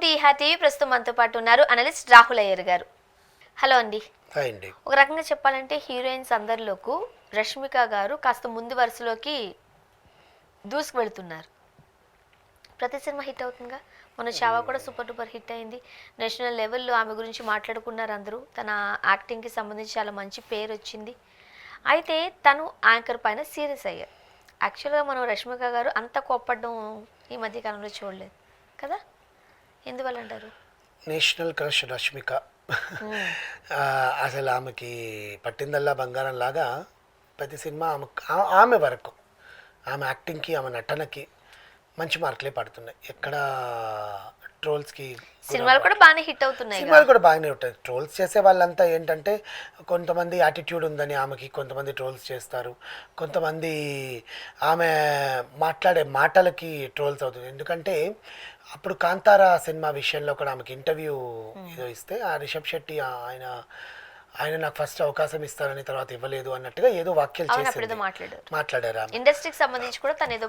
To ఈహా TV. ప్రస్తుతం మనతో పాటు ఉన్నారు అనలిస్ట్ రాహుల్ అయ్యర్ గారు. హలో అండి. హాయ్ అండి. ఒక రకంగా చెప్పాలంటే హీరోయిన్స్ అందరిలోకి రష్మిక గారు కాస్త ముందు వరుసలోకి దూసుకు వెళ్తున్నారు. ప్రతి సినిమా హిట్ అవుతుందిగా. మన చావా కూడా సూపర్ డూపర్ హిట్ అయింది. నేషనల్ లెవెల్లో ఆమె గురించి మాట్లాడుకున్నారు అందరూ. తన యాక్టింగ్కి సంబంధించి చాలా మంచి పేరు వచ్చింది. అయితే తను యాంకర్ పైన సీరియస్ అయ్యారు. యాక్చువల్గా మనం రష్మిక గారు అంత కోప్పడడం ఈ మధ్యకాలంలో చూడలేదు కదా. ఎందువల్ల అంటారు? National crush Rashmika. అసలు ఆమెకి పట్టిందల్లా బంగారం లాగా ప్రతి సినిమా ఆమె వరకు ఆమె యాక్టింగ్కి ఆమె నటనకి మంచి మార్కులే పడుతున్నాయి. ఎక్కడ ట్రోల్స్కి సినిమాలు కూడా బాగానే హిట్ అవుతున్నాయి. సినిమాలు కూడా బాగానే ఉంటాయి. ట్రోల్స్ చేసే వాళ్ళంతా ఏంటంటే కొంతమంది యాటిట్యూడ్ ఉందని ఆమెకి కొంతమంది ట్రోల్స్ చేస్తారు. కొంతమంది ఆమె మాట్లాడే మాటలకి ట్రోల్స్ అవుతుంది. ఎందుకంటే అప్పుడు కాంతారా సినిమా విషయంలో కూడా ఆమెకి ఇంటర్వ్యూ ఏదో ఇస్తే ఆ రిషబ్ శెట్టి ఆయన నాకు ఫస్ట్ అవకాశం ఇస్తారని తర్వాత ఇవ్వలేదు అన్నట్టుగా ఏదో వాక్యాలు చేసి మాట్లాడారు. ఇండస్ట్రీకి సంబంధించి కూడా తను ఏదో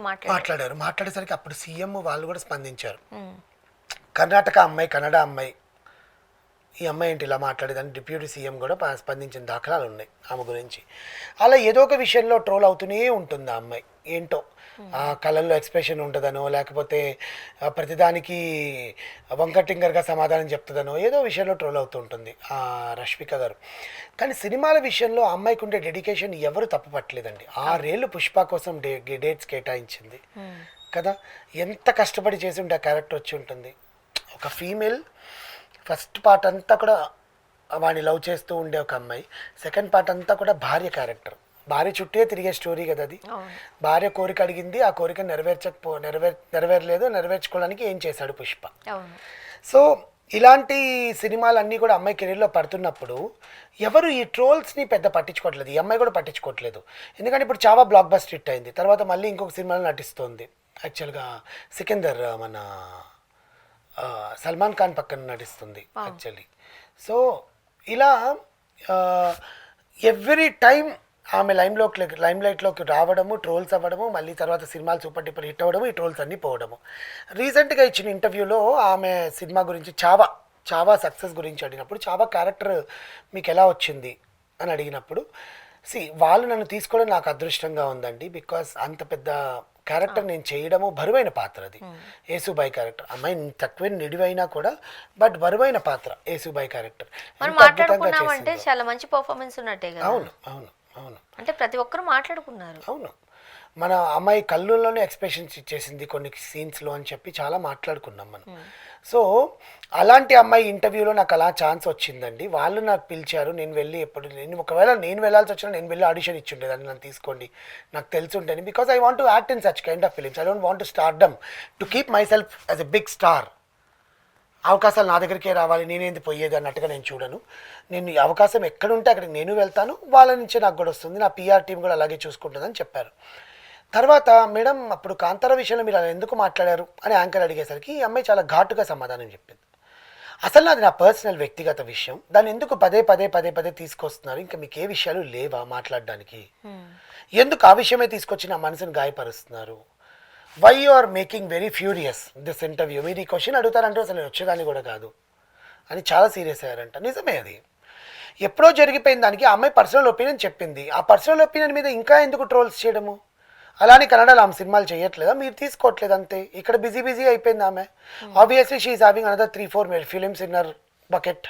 మాట్లాడేసరికి అప్పుడు సీఎం వాళ్ళు కూడా స్పందించారు. కర్ణాటక అమ్మాయి, కన్నడ అమ్మాయి, ఈ అమ్మాయి ఏంటి ఇలా మాట్లాడేదని డిప్యూటీ సీఎం కూడా స్పందించిన దాఖలాలు ఉన్నాయి ఆమె గురించి. అలా ఏదో ఒక విషయంలో ట్రోల్ అవుతూనే ఉంటుంది ఆ అమ్మాయి. ఏంటో ఆ కళల్లో ఎక్స్ప్రెషన్ ఉంటుందనో, లేకపోతే ప్రతిదానికి వంకటింగర్గా సమాధానం చెప్తుందనో ఏదో విషయంలో ట్రోల్ అవుతూ ఉంటుంది ఆ రష్మిక గారు. కానీ సినిమాల విషయంలో ఆ అమ్మాయికి ఉండే డెడికేషన్ ఎవరు తప్పు పట్టలేదండి. 6 ఏళ్ళు పుష్ప కోసం డేట్స్ కేటాయించింది కదా. ఎంత కష్టపడి చేసి ఉంటే ఆ క్యారెక్టర్ వచ్చి ఉంటుంది. ఒక ఫీమేల్ ఫస్ట్ పార్ట్ అంతా కూడా వాడిని లవ్ చేస్తూ ఉండే ఒక అమ్మాయి, సెకండ్ పార్ట్ అంతా కూడా భార్య క్యారెక్టర్. భార్య చుట్టే తిరిగే స్టోరీ కదా అది. భార్య కోరిక అడిగింది, ఆ కోరిక నెరవేరలేదు, నెరవేర్చుకోవడానికి ఏం చేశాడు పుష్ప. సో ఇలాంటి సినిమాలన్నీ కూడా అమ్మాయి కెరీర్లో పడుతున్నప్పుడు ఎవరు ఈ ట్రోల్స్ని పెద్ద పట్టించుకోవట్లేదు. ఈ అమ్మాయి కూడా పట్టించుకోవట్లేదు. ఎందుకంటే ఇప్పుడు చాలా బ్లాక్ బస్టర్ హిట్ అయింది. తర్వాత మళ్ళీ ఇంకొక సినిమాలో నటిస్తుంది. యాక్చువల్గా సికిందర్ మన సల్మాన్ ఖాన్ పక్కన నటిస్తుంది యాక్చువల్లీ. సో ఇలా ఎవ్రీ టైం ఆమె లైమ్లైట్లోకి రావడము, ట్రోల్స్ అవ్వడము, మళ్ళీ తర్వాత సినిమాలు సూపర్ డూపర్ హిట్ అవ్వడము, ఈ ట్రోల్స్ అన్నీ పోవడము. రీసెంట్గా ఇచ్చిన ఇంటర్వ్యూలో ఆమె సినిమా గురించి చావా సక్సెస్ గురించి అడిగినప్పుడు, చావా క్యారెక్టర్ మీకు ఎలా వచ్చింది అని అడిగినప్పుడు, వాళ్ళు నన్ను తీసుకోవడం నాకు అదృష్టంగా ఉందండి. బికాస్ అంత పెద్ద క్యారెక్టర్ నేను చేయడము బరువైన పాత్ర. అది యేసుబాయి క్యారెక్టర్. అమ్మాయి తక్కువ నిడివైనా కూడా బట్ బరువైన పాత్ర యేసుబాయి క్యారెక్టర్. చాలా మంచి పర్ఫార్మెన్స్ ఉన్నట్టే. అవును అవును అవును. అంటే ప్రతి ఒక్కరు మాట్లాడుకున్నారు. అవును, మన అమ్మాయి కళ్ళుల్లోనే ఎక్స్ప్రెషన్స్ ఇచ్చేసింది కొన్ని సీన్స్లో అని చెప్పి చాలా మాట్లాడుకున్నాం మనం. సో అలాంటి అమ్మాయి ఇంటర్వ్యూలో నాకు అలా ఛాన్స్ వచ్చిందండి. వాళ్ళు నాకు పిలిచారు. ఒకవేళ నేను వెళ్ళాల్సి వచ్చినా నేను వెళ్ళి ఆడిషన్ ఇచ్చి ఉండేదాన్ని. నన్ను తీసుకోండి, నాకు తెలిసి ఉంటుంది. Because I want to act in such kind of films. I don't want to stardom to keep myself as a big star. అవకాశాలు నా దగ్గరికే రావాలి, నేనేంది పోయేది అన్నట్టుగా నేను చూడను. నేను ఈ అవకాశం ఎక్కడుంటే అక్కడికి నేను వెళ్తాను, వాళ్ళ నుంచే నాకు కూడా వస్తుంది. నా పిఆర్ టీం కూడా అలాగే చూసుకుంటుందని చెప్పారు. తర్వాత మేడం అప్పుడు కాంతారా విషయంలో మీరు అలా ఎందుకు మాట్లాడారు అని యాంకర్ అడిగేసరికి ఈ అమ్మాయి చాలా ఘాటుగా సమాధానం చెప్పింది. అసలు నాది నా పర్సనల్ వ్యక్తిగత విషయం, దాన్ని ఎందుకు పదే తీసుకొస్తున్నారు? ఇంకా మీకు ఏ విషయాలు లేవా మాట్లాడడానికి? ఎందుకు ఆ విషయమే తీసుకొచ్చి నా మనసుని గాయపరుస్తున్నారు? Why you are making very furious this interview? మీరు ఈ క్వశ్చన్ అడుగుతారంటే అసలు నేను వచ్చేదాన్ని కూడా కాదు అని చాలా సీరియస్ అయ్యారంట. నిజమే, అది ఎప్పుడో జరిగిపోయిన దానికి ఆ అమ్మాయి పర్సనల్ ఒపీనియన్ చెప్పింది. ఆ పర్సనల్ ఒపీనియన్ మీద ఇంకా ఎందుకు ట్రోల్స్ చేయడము? అలానే కన్నడలో ఆమె సినిమాలు చేయట్లేదా? మీరు తీసుకోవట్లేదు అంతే. ఇక్కడ బిజీ అయిపోయింది ఆమె. Obviously she is having another 3-4 films in her bucket.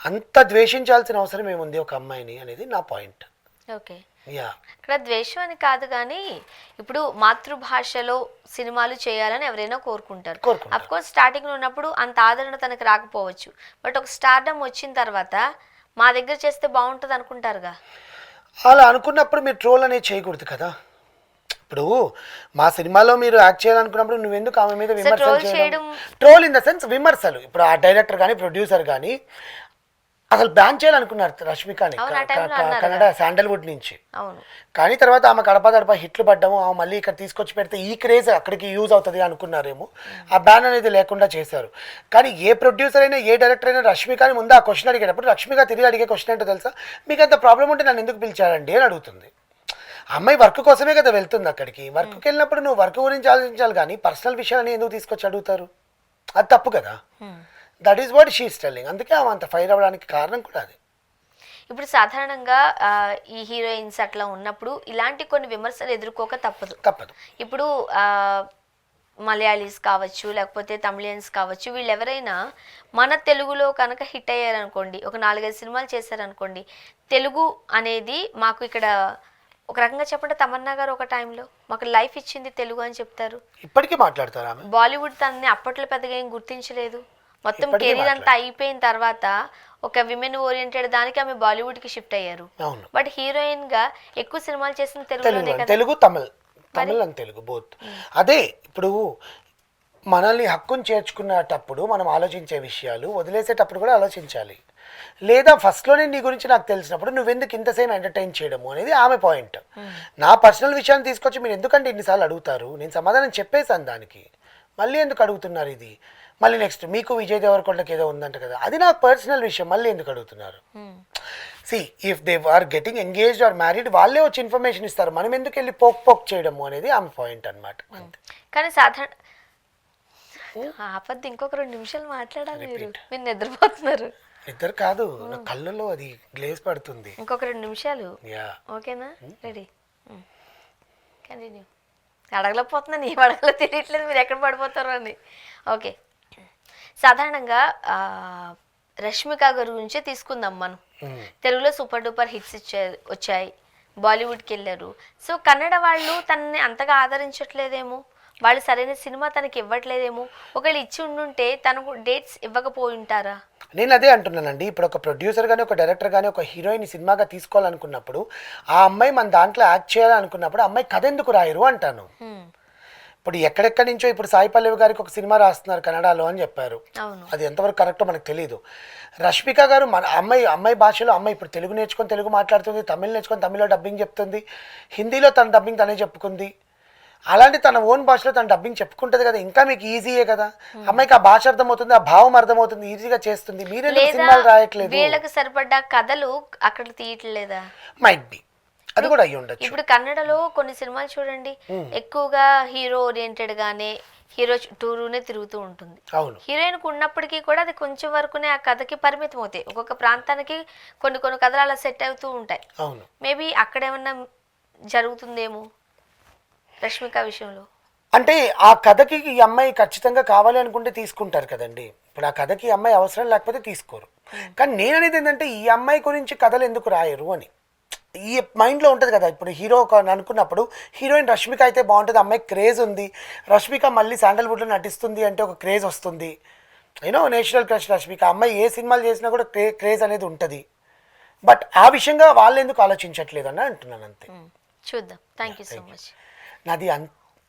అంత ద్వేషించాల్సిన అవసరం ఏముంది ఒక అమ్మాయిని అనేది నా పాయింట్. ఓకే, ఇక్కడ ద్వేషం అని కాదు, కానీ ఇప్పుడు మాతృభాషలో సినిమాలు చేయాలని ఎవరైనా కోరుకుంటారు. అఫ్ కోర్స్ స్టార్టింగ్లో ఉన్నప్పుడు అంత ఆదరణ తనకు రాకపోవచ్చు. బట్ ఒక స్టార్డమ్ వచ్చిన తర్వాత మా దగ్గర చేస్తే బాగుంటుంది అనుకుంటారుగా. అలా అనుకున్నప్పుడు మీరు ట్రోల్ అనేది చేయకూడదు కదా. ఇప్పుడు మా సినిమాలో మీరు యాక్ట్ చేయాలనుకున్నప్పుడు నువ్వెందుకు ఆమె మీద విమర్శలు చేయడం? ట్రోల్ ఇన్ ద సెన్స్ విమర్శలు. ఇప్పుడు ఆ డైరెక్టర్ కానీ ప్రొడ్యూసర్ కానీ అసలు బ్యాన్ చేయాలనుకున్నారు రష్మికని కన్నడ శాండల్వుడ్ నుంచి. కానీ తర్వాత ఆమె గడప హిట్లు పడ్డము, ఆమె మళ్ళీ ఇక్కడ తీసుకొచ్చి పెడితే ఈ క్రేజ్ అక్కడికి యూజ్ అవుతుంది అనుకున్నారేమో. ఆ బ్యాన్ అనేది లేకుండా చేశారు. కానీ ఏ ప్రొడ్యూసర్ అయినా ఏ డైరెక్టర్ అయినా రష్మికని ముందు ఆ క్వశ్చన్ అడిగేటప్పుడు రష్మిక తిరిగి అడిగే క్వశ్చన్ ఏంటో తెలుసా? మీకు అంత ప్రాబ్లం ఉంటే నన్ను ఎందుకు పిలిచారండి అని అడుగుతుంది. అమ్మాయి వర్క్ కోసమే కదా వెళ్తుంది అక్కడికి. వర్క్కి వెళ్ళినప్పుడు నువ్వు వర్క్ గురించి ఆలోచించాలి కానీ పర్సనల్ విషయాలని ఎందుకు తీసుకొచ్చి అడుగుతారు? అది తప్పు కదా. That is what she is telling. అందుకే ఆమె అంత ఫైర్ అవ్వడానికి కారణం కూడా అది. ఇప్పుడు సాధారణంగా ఈ హీరోయిన్స్ అట్లా ఉన్నప్పుడు ఇలాంటి కొన్ని విమర్శలు ఎదుర్కోక తప్పదు. ఇప్పుడు మలయాళీస్ కావచ్చు, లేకపోతే తమిళియన్స్ కావచ్చు, వీళ్ళు ఎవరైనా మన తెలుగులో కనుక హిట్ అయ్యారనుకోండి, ఒక 4-5 సినిమాలు చేశారనుకోండి, తెలుగు అనేది మాకు ఇక్కడ ఒక రకంగా చెప్పంటే తమన్నా గారు ఒక టైంలో మాకు లైఫ్ ఇచ్చింది తెలుగు అని చెప్తారు. ఇప్పటికీ మాట్లాడతారు ఆమె. బాలీవుడ్ తనని అప్పట్లో పెద్దగా ఏం గుర్తించలేదు. మొత్తం కెరీర్ అంతా అయిపోయిన తర్వాత ఒక విమెన్ ఓరియంటెడ్ దానికి ఆమె బాలీవుడ్ కి షిఫ్ట్ అయ్యారు. బట్ హీరోయిన్ గా ఎక్కువ సినిమాలు చేసిన తెలుగులోనే కదా. Telugu, Tamil and Telugu both. అదే ఇప్పుడు మనల్ని హక్కును చేర్చుకునేటప్పుడు మనం ఆలోచించే విషయాలు వదిలేసేటప్పుడు కూడా ఆలోచించాలి. లేదా ఫస్ట్లోనే నీ గురించి నాకు తెలిసినప్పుడు నువ్వెందుకు ఇంతసేపు ఎంటర్టైన్ చేయడము అనేది ఆమె పాయింట్. నా పర్సనల్ విషయాన్ని తీసుకొచ్చి మీరు ఎందుకంటే ఇన్నిసార్లు అడుగుతారు, నేను సమాధానం చెప్పేశాను దానికి, మళ్ళీ ఎందుకు అడుగుతున్నారు ఇది, మళ్ళీ నెక్స్ట్ మీకు విజయ్ దేవరకొండకి ఏదో ఉందంట కదా, అది నా పర్సనల్ విషయం, మళ్ళీ ఎందుకు అడుగుతున్నారు. See if they are getting engaged or married వాళ్ళే వచ్చి ఇన్ఫర్మేషన్ ఇస్తారు, మనం ఎందుకు వెళ్ళి పోక్ చేయడము అనేది ఆమె పాయింట్ అనమాట. కానీ సాధారణ ఆపద్దు ఇంకొక 2 నిమిషాలు మాట్లాడాలి. మీరు నిద్రపోతున్నారు. నిద్ర కాదు, నా కళ్ళలో అది గ్లేజ్ పడుతుంది. ఇంకొక 2 నిమిషాలు ఓకేనా? Ready, continue. అడగలేకపోతున్నా, ఏం అడగలో తెలియట్లేదు, మీరు ఎక్కడ పడిపోతారో అని. ఓకే, సాధారణంగా రష్మిక గారి గురించే తీసుకుందాం మనం. తెలుగులో సూపర్ డూపర్ హిట్స్ వచ్చాయి, బాలీవుడ్కి వెళ్ళారు. సో కన్నడ వాళ్ళు తనని అంతగా ఆదరించట్లేదేమో, వాళ్ళు సరైన సినిమా తనకి ఇవ్వట్లేదేమో. ఒకళ్ళు ఇచ్చి ఉండుంటే తనకు డేట్స్ ఇవ్వకపోయి ఉంటారా? నేను అదే అంటున్నానండి. ఇప్పుడు ఒక ప్రొడ్యూసర్ కానీ, ఒక డైరెక్టర్ కానీ ఒక హీరోయిన్ సినిమాగా తీసుకోవాలనుకున్నప్పుడు, ఆ అమ్మాయి మన దాంట్లో యాక్ట్ చేయాలనుకున్నప్పుడు అమ్మాయి కథ ఎందుకు రాయరు అంటాను. ఇప్పుడు ఎక్కడెక్కడి నుంచో ఇప్పుడు సాయి పల్లవి గారికి ఒక సినిమా రాస్తున్నారు కన్నడలో అని చెప్పారు. అది ఎంతవరకు కరెక్టో మనకు తెలియదు. రష్మిక గారు మన అమ్మాయి భాషలో అమ్మాయి ఇప్పుడు తెలుగు నేర్చుకొని తెలుగు మాట్లాడుతుంది, తమిళ్ నేర్చుకొని తమిళ్లో డబ్బింగ్ చెప్తుంది, హిందీలో తన డబ్బింగ్ తనే చెప్పుకుంది. అలాంటి తన ఓన్ భాషలో తన డబ్బింగ్ చెప్పుకుంటుంది కదా, ఇంకా మీకు ఈజీయే కదా. అమ్మాయికి ఆ భాష అర్థమవుతుంది, ఆ భావం అర్థమవుతుంది, ఈజీగా చేస్తుంది. మీరే సినిమాలు రాయట్లేదు, వీళ్ళకి సరిపడ్డ కథలు అక్కడ తీయట్లేదా? మైట్ బి, అది కూడా అయ్యి ఉండొచ్చు. ఇప్పుడు కన్నడలో కొన్ని సినిమాలు చూడండి, ఎక్కువగా హీరో ఓరియంటెడ్ గానే హీరో చుట్టూరునే తిరుగుతూ ఉంటుంది. హీరోయిన్ కు ఉన్నప్పటికీ కూడా అది కొంచెం వరకునే ఆ కథకి పరిమితం అవుతాయి. ఒక్కొక్క ప్రాంతానికి కొన్ని కథలు అలా సెట్ అవుతూ ఉంటాయి. మేబీ అక్కడేమన్నా జరుగుతుందేమో రష్మిక విషయంలో. అంటే ఆ కథకి ఈ అమ్మాయి ఖచ్చితంగా కావాలి అనుకుంటే తీసుకుంటారు కదండి. ఇప్పుడు ఆ కథకి ఈ అమ్మాయి అవసరం లేకపోతే తీసుకోరు. కానీ నేను అనేది ఏంటంటే ఈ అమ్మాయి గురించి కథలు ఎందుకు రాయరు అని ఈ మైండ్లో ఉంటుంది కదా. ఇప్పుడు హీరో అనుకున్నప్పుడు హీరోయిన్ రష్మిక అయితే బాగుంటుంది, అమ్మాయి క్రేజ్ ఉంది, రష్మిక మళ్ళీ శాండల్వుడ్లో నటిస్తుంది అంటే ఒక క్రేజ్ వస్తుంది. You know natural crush Rashmika. అమ్మాయి ఏ సినిమాలు చేసినా కూడా క్రేజ్ అనేది ఉంటుంది. బట్ ఆ విషయంగా వాళ్ళు ఎందుకు ఆలోచించట్లేదు అని అంటున్నాను, అంతే. చూద్దాం. Thank you so much. నాది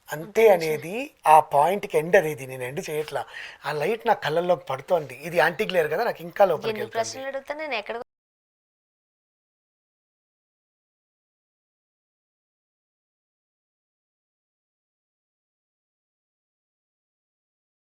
అంతే అనేది ఆ పాయింట్కి ఎండ్ అనేది నేను ఎండ్ చేయట్లా. ఆ లైట్ నా కళ్ళల్లో పడుతోంది. ఇది యాంటీ గ్లేర్ కదా, నాకు ఇంకా లోపలికి ప్రశ్నలు అడుగుతా నేను ఎక్కడ